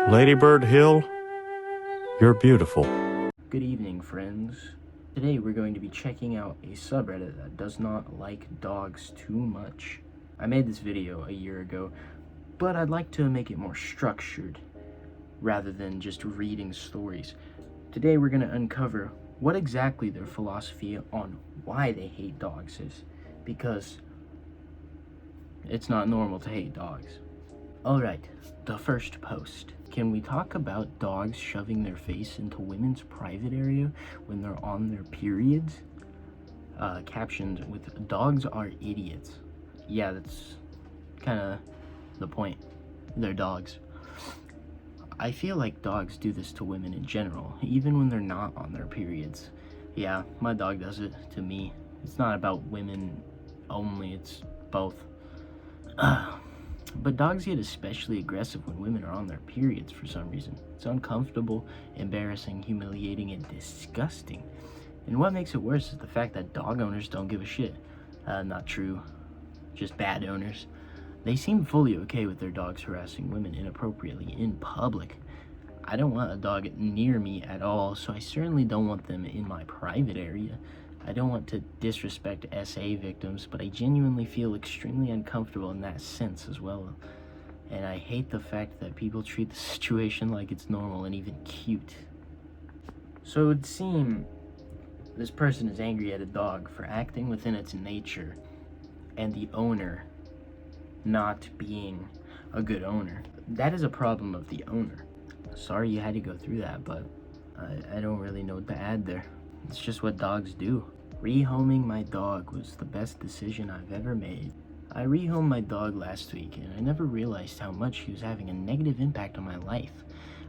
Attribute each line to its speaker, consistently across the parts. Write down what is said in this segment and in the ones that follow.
Speaker 1: Ladybird Hill, you're beautiful.
Speaker 2: Good evening, friends. Today we're going to be checking out a subreddit that does not like dogs too much. I made this video a year ago, but I'd like to make it more structured rather than just reading stories. Today we're going to uncover what exactly their philosophy on why they hate dogs is, because it's not normal to hate dogs. Alright, the first post. Can we talk about dogs shoving their face into women's private area when they're on their periods? Captioned with, "Dogs are idiots." Yeah, that's kind of the point. They're dogs. I feel like dogs do this to women in general, even when they're not on their periods. Yeah, my dog does it to me. It's not about women only, it's both. But dogs get especially aggressive when women are on their periods for some reason. It's uncomfortable, embarrassing, humiliating, and disgusting. And what makes it worse is the fact that dog owners don't give a shit. Not true. Just bad owners. They seem fully okay with their dogs harassing women inappropriately in public. I don't want a dog near me at all, so I certainly don't want them in my private area. I don't want to disrespect SA victims, but I genuinely feel extremely uncomfortable in that sense as well. And I hate the fact that people treat the situation like it's normal and even cute. So it would seem this person is angry at a dog for acting within its nature, and the owner not being a good owner. That is a problem of the owner. Sorry you had to go through that, but I don't really know what to add there. It's just what dogs do. Rehoming my dog was the best decision I've ever made. I rehomed my dog last week, and I never realized how much he was having a negative impact on my life.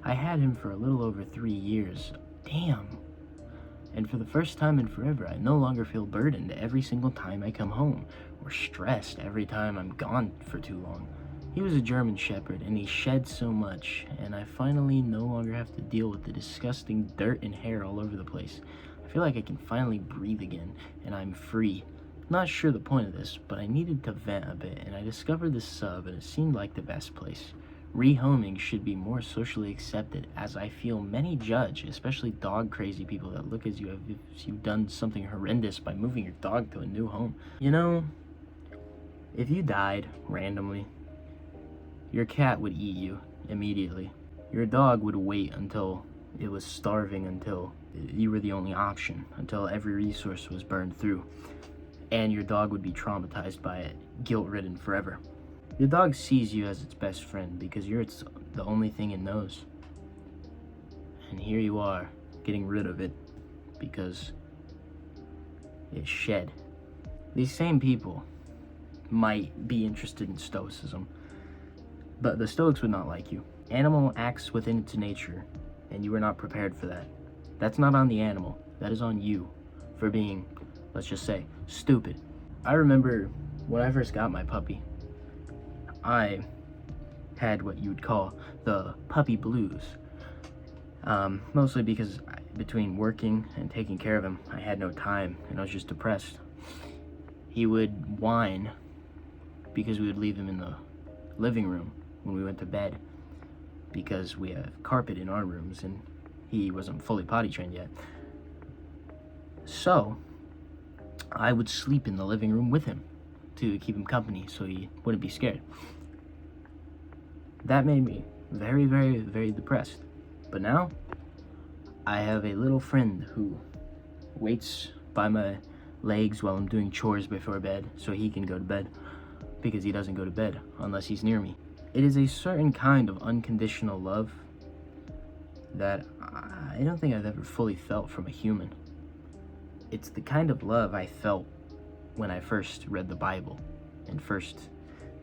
Speaker 2: I had him for a little over 3 years. Damn. And for the first time in forever, I no longer feel burdened every single time I come home, or stressed every time I'm gone for too long. He was a German Shepherd, and he shed so much, and I finally no longer have to deal with the disgusting dirt and hair all over the place. I feel like I can finally breathe again, and I'm free. Not sure the point of this, but I needed to vent a bit, and I discovered this sub, and it seemed like the best place. Rehoming should be more socially accepted, as I feel many judge, especially dog-crazy people that look at you as if you've done something horrendous by moving your dog to a new home. You know, if you died randomly, your cat would eat you immediately. Your dog would wait until it was starving, until you were the only option, until every resource was burned through. And your dog would be traumatized by it, guilt-ridden forever. Your dog sees you as its best friend because you're the only thing it knows. And here you are, getting rid of it because it shed. These same people might be interested in stoicism, but the Stoics would not like you. Animal acts within its nature, and you are not prepared for that. That's not on the animal, that is on you for being, let's just say, stupid. I remember when I first got my puppy, I had what you would call the puppy blues. Mostly because between working and taking care of him, I had no time and I was just depressed. He would whine because we would leave him in the living room when we went to bed, because we have carpet in our rooms and he wasn't fully potty trained yet. So I would sleep in the living room with him to keep him company so he wouldn't be scared. That made me very, very, very depressed. But now I have a little friend who waits by my legs while I'm doing chores before bed so he can go to bed, because he doesn't go to bed unless he's near me. It is a certain kind of unconditional love that I don't think I've ever fully felt from a human. It's the kind of love I felt when I first read the Bible and first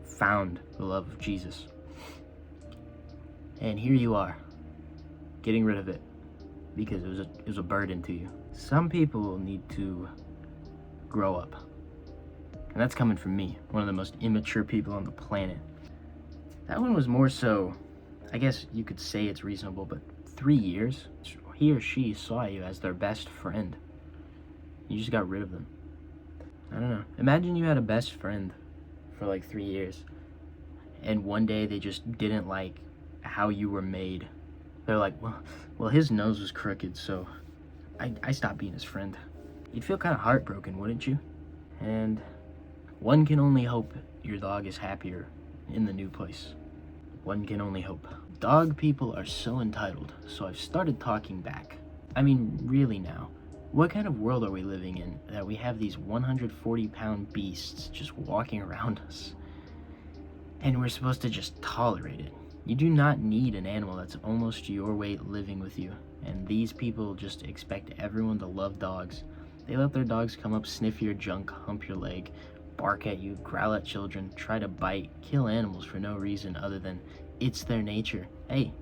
Speaker 2: found the love of Jesus. And here you are, getting rid of it because it was a burden to you. Some people need to grow up. And that's coming from me, one of the most immature people on the planet. That one was more so, I guess you could say it's reasonable, but 3 years, he or she saw you as their best friend. You just got rid of them. I don't know. Imagine you had a best friend for like 3 years, and one day they just didn't like how you were made. They're like, well, his nose was crooked, so I stopped being his friend. You'd feel kind of heartbroken, wouldn't you? And one can only hope your dog is happier in the new place. One can only hope. Dog people are so entitled, so I've started talking back. I mean, really now. What kind of world are we living in that we have these 140-pound beasts just walking around us? And we're supposed to just tolerate it. You do not need an animal that's almost your weight living with you. And these people just expect everyone to love dogs. They let their dogs come up, sniff your junk, hump your leg, bark at you, growl at children, try to bite, kill animals for no reason other than it's their nature. Hey.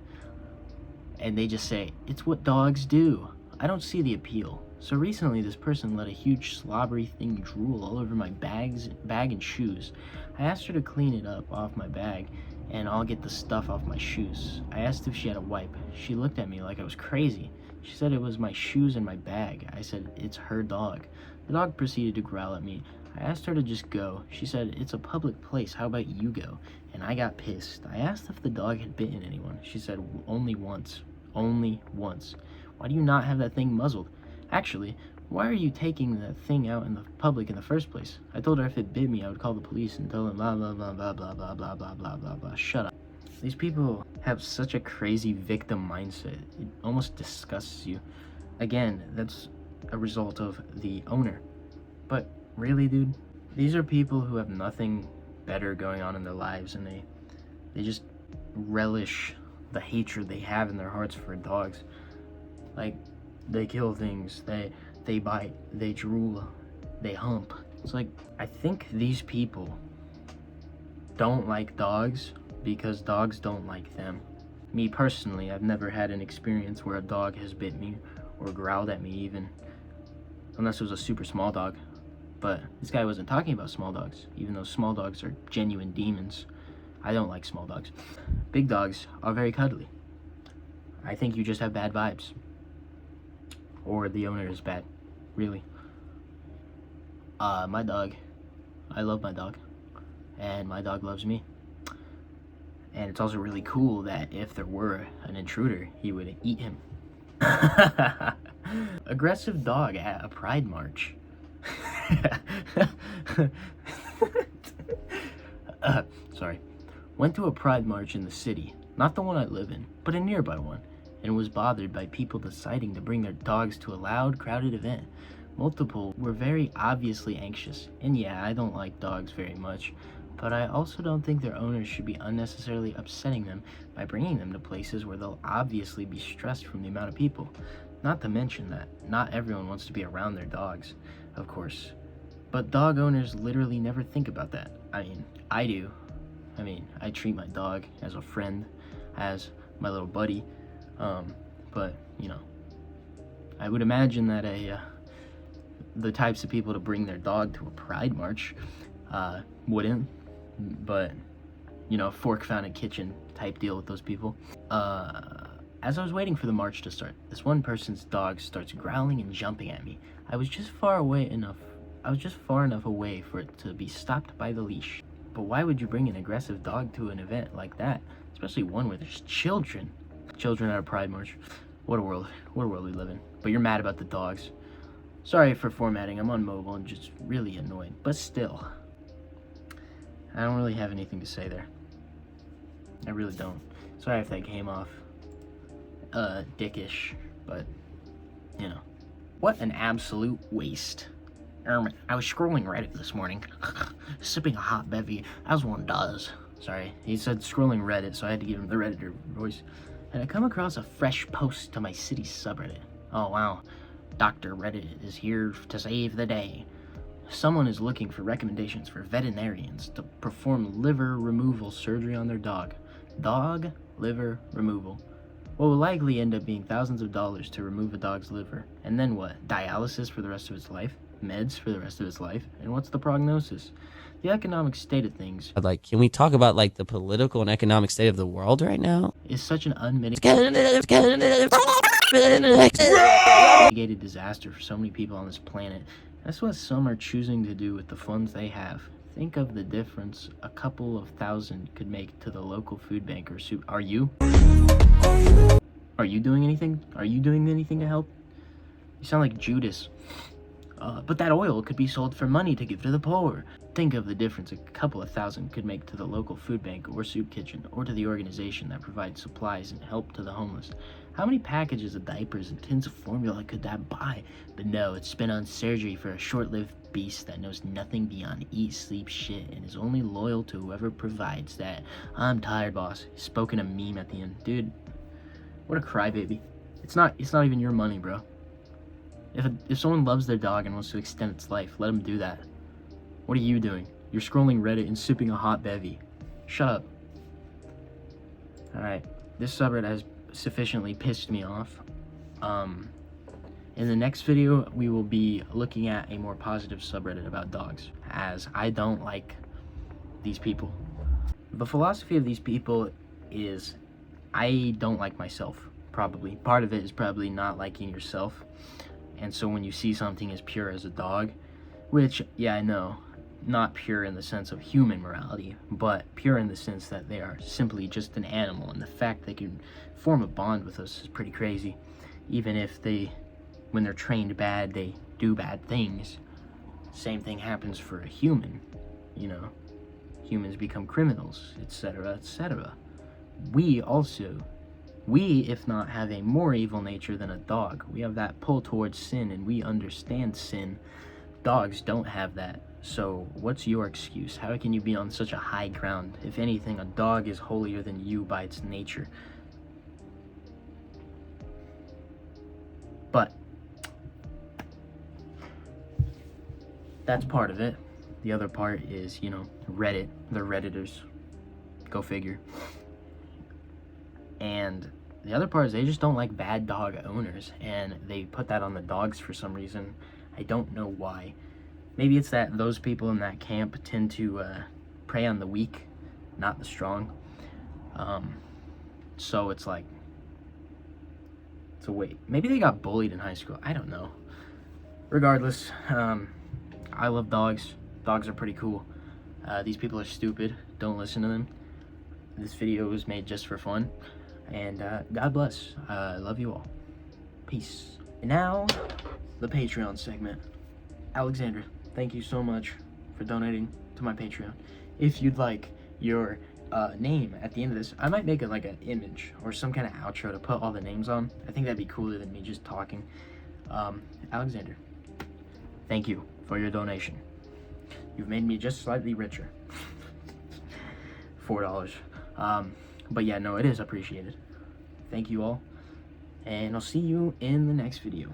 Speaker 2: And they just say, it's what dogs do. I don't see the appeal. So recently this person let a huge slobbery thing drool all over my bag and shoes. I asked her to clean it up off my bag and I'll get the stuff off my shoes. I asked if she had a wipe. She looked at me like I was crazy. She said it was my shoes and my bag. I said it's her dog. The dog proceeded to growl at me. I asked her to just go. She said, it's a public place, how about you go? And I got pissed. I asked if the dog had bitten anyone. She said, only once. Only once. Why do you not have that thing muzzled? Actually, why are you taking that thing out in the public in the first place? I told her if it bit me, I would call the police and tell them blah, blah, blah, blah, blah, blah, blah, blah, blah, blah, blah. Shut up. These people have such a crazy victim mindset. It almost disgusts you. Again, that's a result of the owner. But really, dude, these are people who have nothing better going on in their lives, and they just relish the hatred they have in their hearts for dogs. Like, they kill things, they bite, they drool, they hump. It's like, I think these people don't like dogs because dogs don't like them. Me personally, I've never had an experience where a dog has bit me or growled at me even, unless it was a super small dog. But this guy wasn't talking about small dogs, even though small dogs are genuine demons. I don't like small dogs. Big dogs are very cuddly. I think you just have bad vibes. Or the owner is bad. Really. My dog. I love my dog. And my dog loves me. And it's also really cool that if there were an intruder, he would eat him. Aggressive dog at a pride march. Sorry. Went to a pride march in the city, not the one I live in, but a nearby one, and was bothered by people deciding to bring their dogs to a loud, crowded event. Multiple were very obviously anxious, and yeah, I don't like dogs very much, but I also don't think their owners should be unnecessarily upsetting them by bringing them to places where they'll obviously be stressed from the amount of people. Not to mention that not everyone wants to be around their dogs, of course. But dog owners literally never think about that. I mean, I do. I treat my dog as a friend, as my little buddy. But, you know, I would imagine that the types of people to bring their dog to a pride march wouldn't. But, you know, fork found in kitchen type deal with those people. As I was waiting for the march to start, this one person's dog starts growling and jumping at me. I was just far enough away for it to be stopped by the leash. But why would you bring an aggressive dog to an event like that? Especially one where there's children. Children at a pride march. What a world we live in. But you're mad about the dogs. Sorry for formatting, I'm on mobile and just really annoyed. But still, I don't really have anything to say there. I really don't. Sorry if that came off dickish, but, you know. What an absolute waste. I was scrolling Reddit this morning, sipping a hot bevy, as one does. Sorry, he said scrolling Reddit, so I had to give him the Redditor voice. And I come across a fresh post to my city subreddit. Oh wow, Dr. Reddit is here to save the day. Someone is looking for recommendations for veterinarians to perform liver removal surgery on their dog. Dog liver removal. What will likely end up being thousands of dollars to remove a dog's liver. And then what? Dialysis for the rest of its life? Meds for the rest of its life? And what's the prognosis? The economic state of things,
Speaker 3: Like, can we talk about, like, the political and economic state of the world right now?
Speaker 2: is such an unmitigated disaster for so many people on this planet. That's what some are choosing to do with the funds they have. Think of the difference a couple of thousand could make to the local food bank or soup. Are you? Are you doing anything? Are you doing anything to help? You sound like Judas. But that oil could be sold for money to give to the poor. Think of the difference a couple of thousand could make to the local food bank or soup kitchen, or to the organization that provides supplies and help to the homeless. How many packages of diapers and tins of formula could that buy? But no, it's spent on surgery for a short-lived beast that knows nothing beyond eat, sleep, shit, and is only loyal to whoever provides that. I'm tired, boss. Spoken a meme at the end. Dude, what a crybaby. It's not even your money, bro. If someone loves their dog and wants to extend its life, let them do that. What are you doing? You're scrolling Reddit and sipping a hot bevy. Shut up. Alright, this subreddit has sufficiently pissed me off. In the next video, we will be looking at a more positive subreddit about dogs, as I don't like these people. The philosophy of these people is, I don't like myself, probably. Part of it is probably not liking yourself. And so when you see something as pure as a dog, which, yeah, I know, not pure in the sense of human morality, but pure in the sense that they are simply just an animal, and the fact they can form a bond with us is pretty crazy. Even if when they're trained bad, they do bad things. Same thing happens for a human, you know. Humans become criminals, etc., etc. We, if not, have a more evil nature than a dog. We have that pull towards sin, and we understand sin. Dogs don't have that. So what's your excuse? How can you be on such a high ground? If anything, a dog is holier than you by its nature. But that's part of it. The other part is, you know, Reddit, the Redditors. Go figure. And the other part is they just don't like bad dog owners, and they put that on the dogs for some reason. I don't know why. Maybe it's that those people in that camp tend to prey on the weak, not the strong. So it's like, so wait, maybe they got bullied in high school. I don't know. Regardless, I love dogs. Dogs are pretty cool. These people are stupid. Don't listen to them. This video was made just for fun. And God bless. I love you all. Peace. And now, the Patreon segment. Alexander, thank you so much for donating to my Patreon. If you'd like your name at the end of this, I might make it like an image or some kind of outro to put all the names on. I think that'd be cooler than me just talking. Alexander, thank you for your donation. You've made me just slightly richer. $4. But yeah, no, it is appreciated. Thank you all, and I'll see you in the next video.